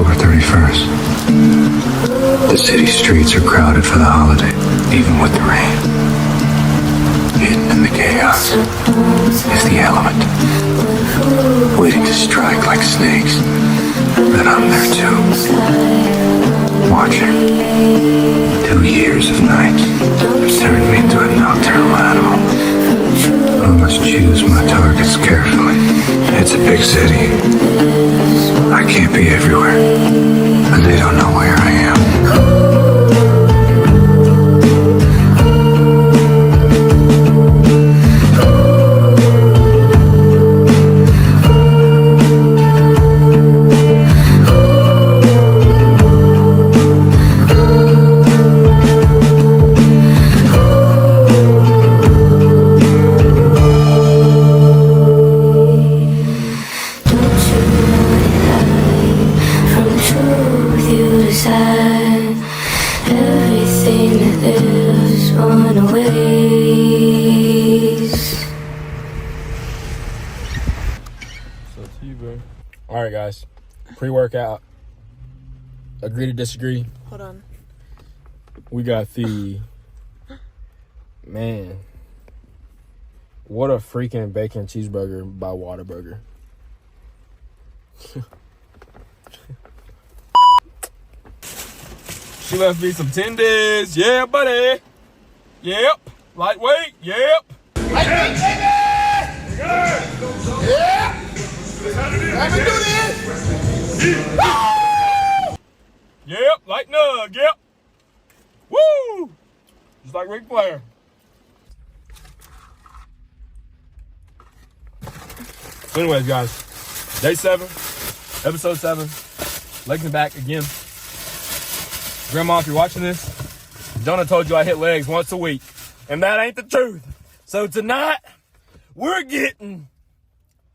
October 31st. The city streets are crowded for the holiday, even with the rain. Hidden in the chaos is the element, waiting to strike like snakes. And I'm there too, watching. 2 years of nights turned me into a nocturnal animal. I must choose my targets carefully. It's a big city. I can't be everywhere, and they don't know where I am. Everything that lives on a ways. So to you, bro. All right, guys. Pre-workout. Agree to disagree. Hold on. We got the man. What a freaking bacon cheeseburger by Whataburger. She left me some tenders. Yeah, buddy. Yep. Lightweight. Yep. Lightweight, baby! Yeah! Let me do this! Yep. Light nug. Yep. Woo! Just like Ric Flair. So anyways, guys. Day 7. Episode 7. Legs and back again. Grandma, if you're watching this, Jonah told you I hit legs once a week, and that ain't the truth. So tonight, we're getting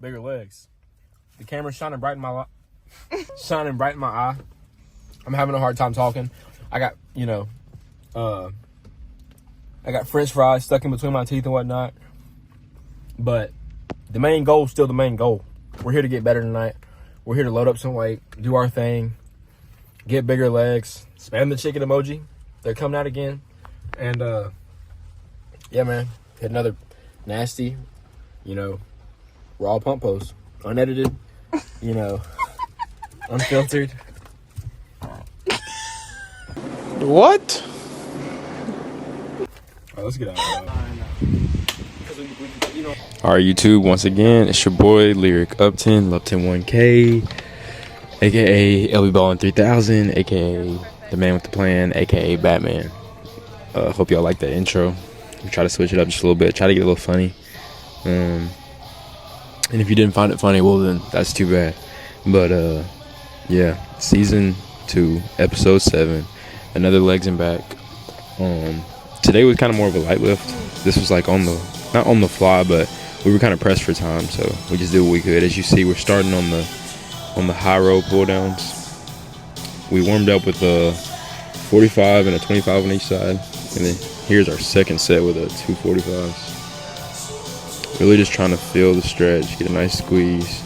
bigger legs. The camera's shining bright in my eye. I'm having a hard time talking. I got, I got French fries stuck in between my teeth and whatnot. But the main goal is still the main goal. We're here to get better tonight. We're here to load up some weight, do our thing, get bigger legs. Spam the chicken emoji. They're coming out again. And, yeah, man. Hit another nasty, raw pump post. Unedited, unfiltered. What? All right, let's get out of here. All right, YouTube, once again, it's your boy, Lyric Upton, LUPTON1K, a.k.a. LB Ballin 3000, a.k.a. The Man with the Plan, a.k.a. Batman. Hope y'all like that intro. We try to switch it up just a little bit, try to get a little funny. And if you didn't find it funny, well, then that's too bad. But, yeah, Season 2, Episode 7, another legs and back. Today was kind of more of a light lift. This was like not on the fly, but we were kind of pressed for time, so we just did what we could. As you see, we're starting on the high row pull downs. We warmed up with a 45 and a 25 on each side, and then here's our second set with a 245s. Really just trying to feel the stretch, get a nice squeeze,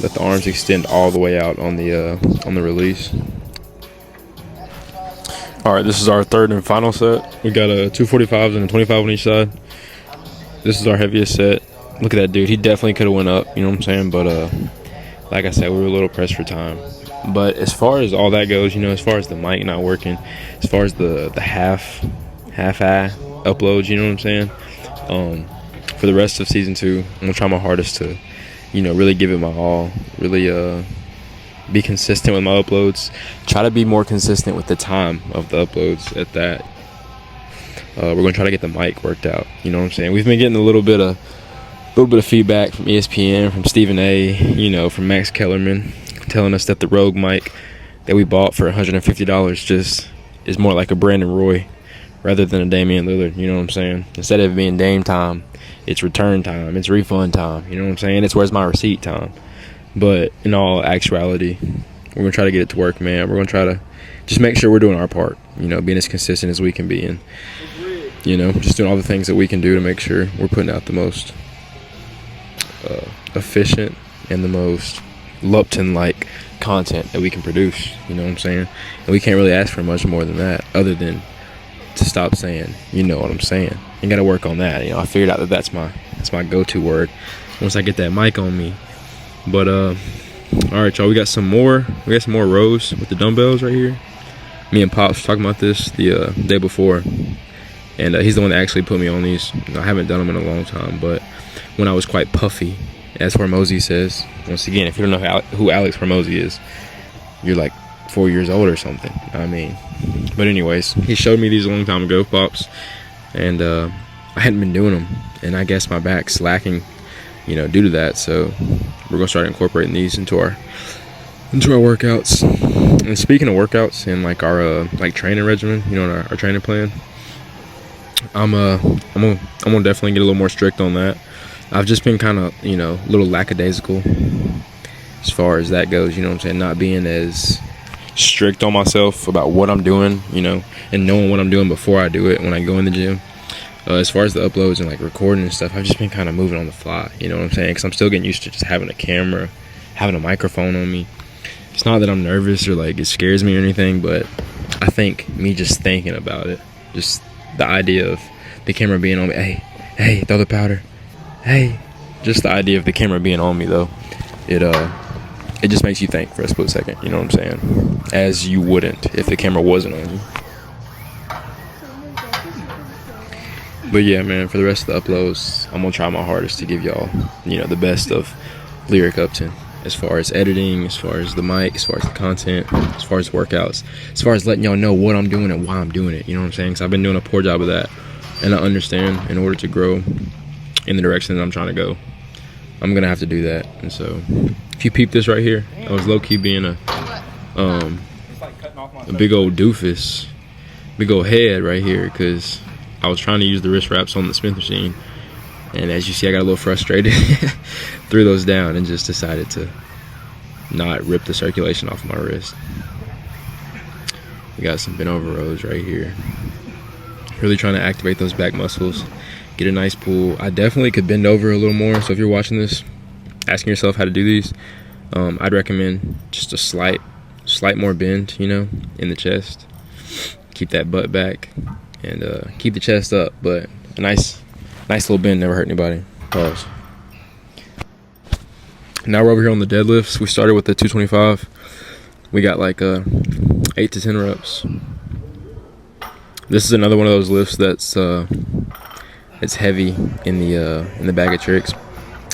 let the arms extend all the way out on the release. All right, this is our third and final set. We got a 245s and a 25 on each side. This is our heaviest set. Look at that dude. He definitely could have went up, you know what I'm saying? But like I said, we were a little pressed for time. But as far as all that goes, as far as the mic not working, as far as the half-eye uploads, you know what I'm saying? For the rest of Season 2, I'm going to try my hardest to, really give it my all. Really be consistent with my uploads. Try to be more consistent with the time of the uploads at that. We're going to try to get the mic worked out. You know what I'm saying? We've been getting a little bit of feedback from ESPN, from Stephen A., from Max Kellerman, telling us that the Rogue mic that we bought for $150 just is more like a Brandon Roy rather than a Damian Lillard. You know what I'm saying? Instead of it being Dame time, it's return time, it's refund time. You know what I'm saying? It's where's my receipt time. But in all actuality, we're going to try to get it to work, man. We're going to try to just make sure we're doing our part, being as consistent as we can be, and just doing all the things that we can do to make sure we're putting out the most efficient and the most LUPTON like content that we can produce. You know what I'm saying? And we can't really ask for much more than that, other than to stop saying, you know what I'm saying. You gotta work on that. You know, I figured out that that's my go-to word once I get that mic on me. But all right, y'all, we got some more rows with the dumbbells right here. Me and Pops talking about this the day before, and he's the one that actually put me on these. I haven't done them in a long time, but when I was quite puffy, as Hormozy says. Once again, if you don't know who Alex Hormozy is, you're like 4 years old or something. I mean, but anyways, he showed me these a long time ago, Pops, and I hadn't been doing them, and I guess my back's lacking, you know, due to that. So we're gonna start incorporating these into our workouts. And speaking of workouts and like our like training regimen, you know, our training plan, I'm gonna definitely get a little more strict on that. I've just been kind of, you know, a little lackadaisical as far as that goes, you know what I'm saying, not being as strict on myself about what I'm doing, you know, and knowing what I'm doing before I do it when I go in the gym. As far as the uploads and like recording and stuff, I've just been kind of moving on the fly, you know what I'm saying, because I'm still getting used to just having a camera, having a microphone on me. It's not that I'm nervous or like it scares me or anything, but I think me just thinking about it, just the idea of the camera being on me, hey, throw the powder, hey, just the idea of the camera being on me though, it just makes you think for a split second, you know what I'm saying, as you wouldn't if the camera wasn't on you. But yeah, man, for the rest of the uploads, I'm gonna try my hardest to give y'all, you know, the best of Lyric Upton, as far as editing, as far as the mic, as far as the content, as far as workouts, as far as letting y'all know what I'm doing and why I'm doing it, you know what I'm saying, because I've been doing a poor job of that, and I understand in order to grow in the direction that I'm trying to go, I'm gonna have to do that. And so if you peep this right here, I was low-key being a big old doofus, big old head right here, because I was trying to use the wrist wraps on the Smith machine, and as you see, I got a little frustrated, threw those down, and just decided to not rip the circulation off of my wrist. We got some bent over rows right here, really trying to activate those back muscles, get a nice pull. I definitely could bend over a little more, so if you're watching this, asking yourself how to do these, I'd recommend just a slight more bend, you know, in the chest. Keep that butt back and keep the chest up, but a nice little bend never hurt anybody. Pause. Now we're over here on the deadlifts. We started with the 225. We got like 8 to 10 reps. This is another one of those lifts that's it's heavy in the bag of tricks,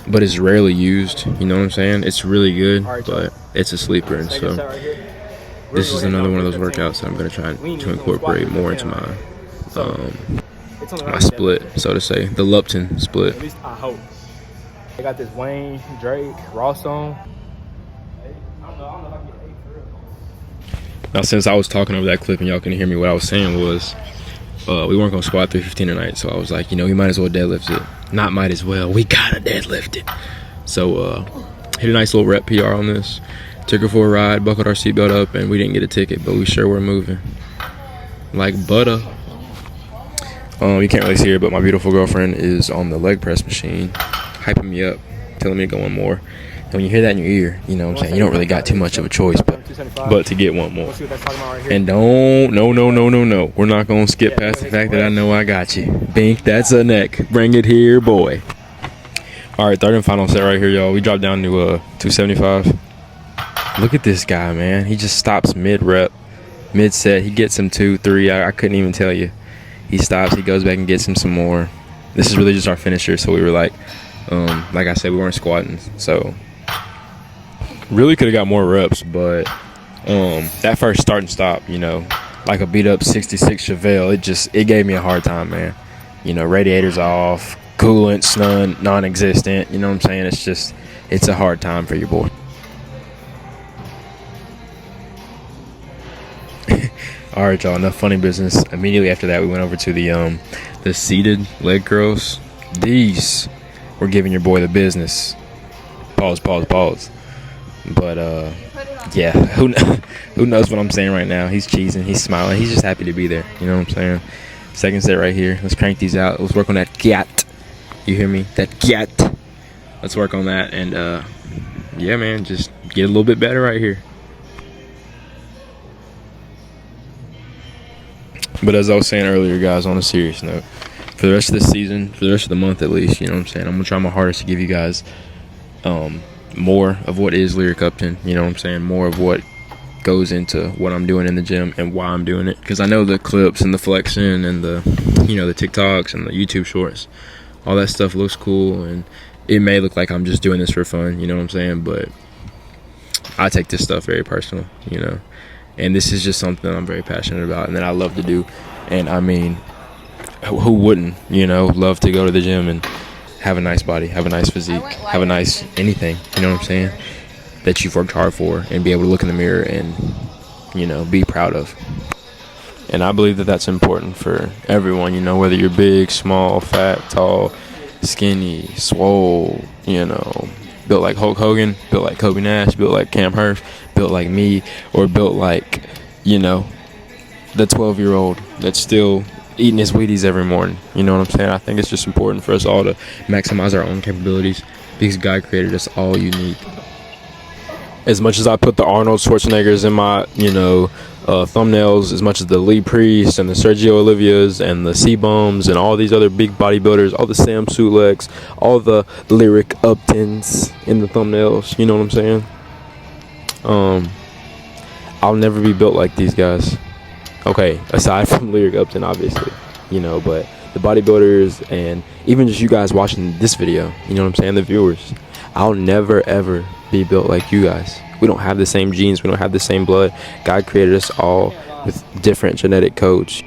but it's rarely used, you know what I'm saying. It's really good, but it's a sleeper. And so this is another one of those workouts that I'm going to try to incorporate more into my my split, so to say, the LUPTON split. At least I hope. I got this Wayne, Drake, Ross on. I don't know if I can get 8 for real. Now, since I was talking over that clip and y'all can hear me, what I was saying was we weren't gonna squat 315 tonight, so I was like, you know, we might as well deadlift it. Not might as well, we gotta deadlift it. So hit a nice little rep PR on this. Took her for a ride, buckled our seatbelt up, and we didn't get a ticket, but we sure were moving like butter. You can't really see her, but my beautiful girlfriend is on the leg press machine, hyping me up, telling me to go one more. And when you hear that in your ear, you know what I'm saying, you don't really got too much of a choice but to get one more. And no, we're not going to skip past the fact that I know I got you. Bink, that's a neck. Bring it here, boy. All right, third and final set right here, y'all. We dropped down to 275. Look at this guy, man. He just stops mid-rep, mid-set. He gets him 2, 3. I couldn't even tell you. He stops, he goes back and gets him some more. This is really just our finisher, so we were like I said, we weren't squatting, so really could have got more reps, but that first start and stop, you know, like a beat up 66 Chevelle, it gave me a hard time, man. You know, radiators off, coolant's non-existent, you know what I'm saying? It's a hard time for your boy. All right, y'all, enough funny business. Immediately after that, we went over to the seated leg curls. These were giving your boy the business. Pause. But yeah, who knows what I'm saying right now? He's cheesing, he's smiling, he's just happy to be there. You know what I'm saying? Second set right here. Let's crank these out. Let's work on that gat. You hear me? That gat. Let's work on that. And yeah, man, just get a little bit better right here. But as I was saying earlier, guys, on a serious note, for the rest of the season, for the rest of the month at least, you know what I'm saying, I'm going to try my hardest to give you guys more of what is Lyric Upton, you know what I'm saying, more of what goes into what I'm doing in the gym and why I'm doing it. Because I know the clips and the flexing and the, you know, the TikToks and the YouTube shorts, all that stuff looks cool, and it may look like I'm just doing this for fun, you know what I'm saying, but I take this stuff very personal, you know. And this is just something I'm very passionate about and that I love to do. And I mean, who wouldn't, you know, love to go to the gym and have a nice body, have a nice physique, have a nice anything, you know what I'm saying, that you've worked hard for, and be able to look in the mirror and, you know, be proud of. And I believe that that's important for everyone, you know, whether you're big, small, fat, tall, skinny, swole, you know, built like Hulk Hogan, built like Kobe Nash, built like Cam Hurst, built like me, or built like, you know, the 12-year-old that's still eating his Wheaties every morning. You know what I'm saying? I think it's just important for us all to maximize our own capabilities because God created us all unique. As much as I put the Arnold Schwarzeneggers in my, you know, thumbnails, as much as the Lee Priest and the Sergio Olivias and the C-Bums and all these other big bodybuilders, all the Sam Suleks, all the Lyric Uptons in the thumbnails, you know what I'm saying? I'll never be built like these guys. Okay, aside from Lyric Upton, obviously, you know, but the bodybuilders and even just you guys watching this video, you know what I'm saying, the viewers, I'll never ever be built like you guys. We don't have the same genes, we don't have the same blood. God created us all with different genetic codes.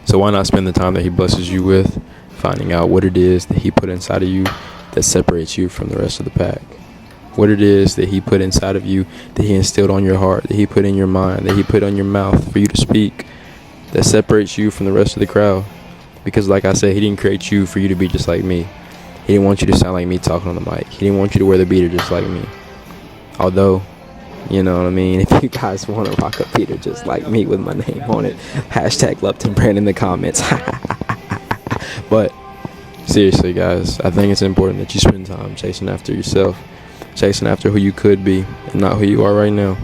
So why not spend the time that he blesses you with finding out what it is that he put inside of you that separates you from the rest of the pack? What it is that he put inside of you, that he instilled on your heart, that he put in your mind, that he put on your mouth for you to speak, that separates you from the rest of the crowd. Because like I said, he didn't create you for you to be just like me. He didn't want you to sound like me talking on the mic. He didn't want you to wear the beater just like me. Although, you know what I mean, if you guys want to rock a beater just like me with my name on it, hashtag Lupton brand in the comments. But seriously, guys, I think it's important that you spend time chasing after yourself, chasing after who you could be and not who you are right now.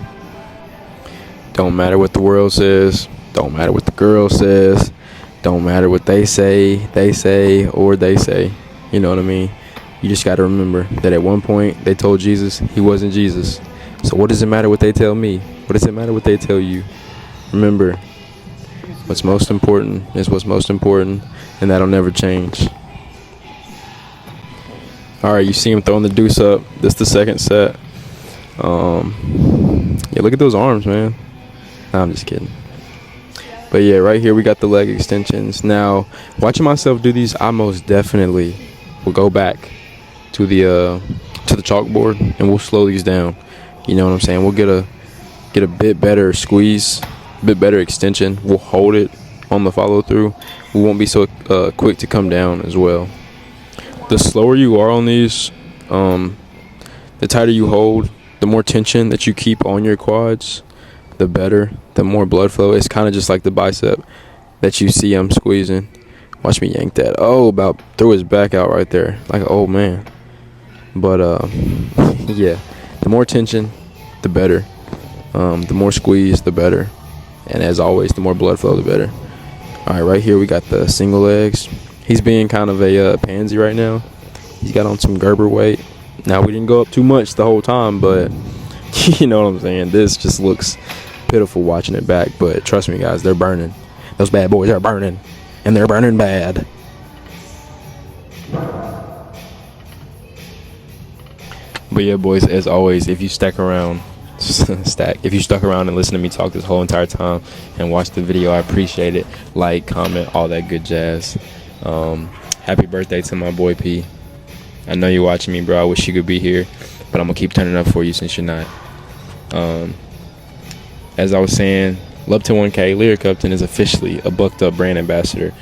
Don't matter what the world says, don't matter what the girl says, don't matter what they say, or they say. You know what I mean? You just got to remember that at one point they told Jesus he wasn't Jesus. So what does it matter what they tell me? What does it matter what they tell you? Remember, what's most important is what's most important, and that'll never change. All right, you see him throwing the deuce up. This is the second set. Yeah, look at those arms, man. Nah, I'm just kidding. But yeah, right here we got the leg extensions. Now, watching myself do these, I most definitely will go back to the chalkboard and we'll slow these down. You know what I'm saying? We'll get a bit better squeeze, a bit better extension. We'll hold it on the follow through. We won't be so quick to come down as well. The slower you are on these, the tighter you hold, the more tension that you keep on your quads, the better, the more blood flow. It's kind of just like the bicep that you see I'm squeezing. Watch me yank that. Oh, about threw his back out right there like an old man. But yeah, the more tension, the better. The more squeeze, the better. And as always, the more blood flow, the better. All right, right here we got the single legs. He's being kind of a pansy right now. He's got on some Gerber weight. Now, we didn't go up too much the whole time, but you know what I'm saying. This just looks pitiful watching it back, but trust me, guys, they're burning. Those bad boys are burning, and they're burning bad. But yeah, boys, as always, if you stuck around and listen to me talk this whole entire time and watch the video, I appreciate it. Like, comment, all that good jazz. Happy birthday to my boy P. I know you're watching me, bro. I wish you could be here, but I'm gonna keep turning up for you since you're not. As I was saying, LUPTON1K, Lyric Upton, is officially a Bucked Up brand ambassador.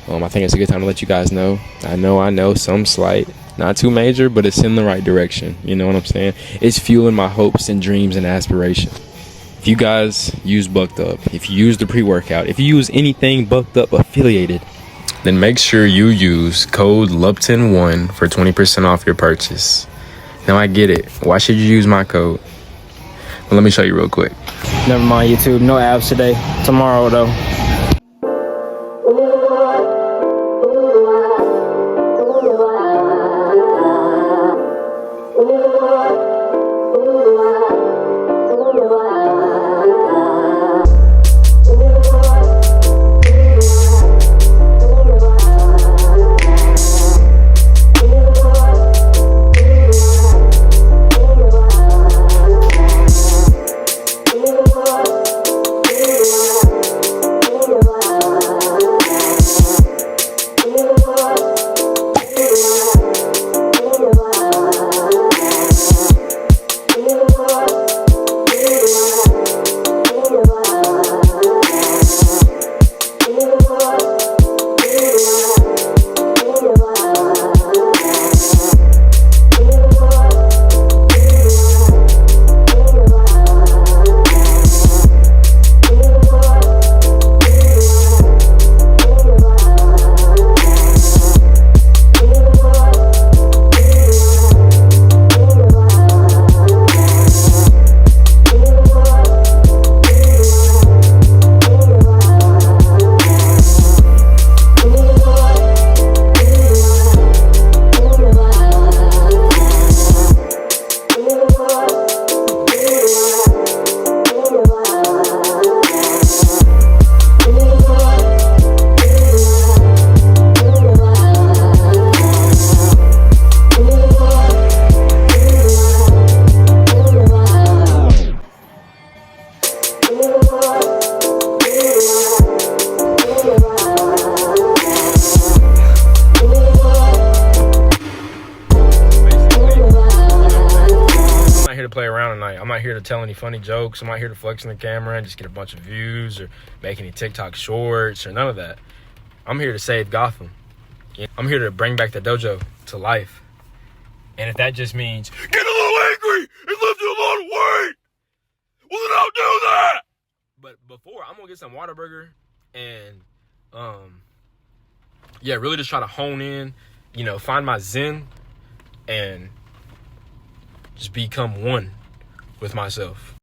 I think it's a good time to let you guys know. I know, some slight, not too major, but it's in the right direction. You know what I'm saying? It's fueling my hopes and dreams and aspirations. If you guys use Bucked Up, if you use the pre-workout, if you use anything Bucked Up affiliated, then make sure you use code LUPTON1 for 20% off your purchase. Now, I get it. Why should you use my code? But let me show you real quick. Never mind, YouTube. No abs today. Tomorrow, though. Play around tonight. I'm not here to tell any funny jokes. I'm not here to flex in the camera and just get a bunch of views or make any TikTok shorts or none of that. I'm here to save Gotham. I'm here to bring back the dojo to life. And if that just means get a little angry and lift a lot of weight, well then I'll do that. But before, I'm gonna get some Whataburger and yeah, really just try to hone in, find my zen and just become one with myself.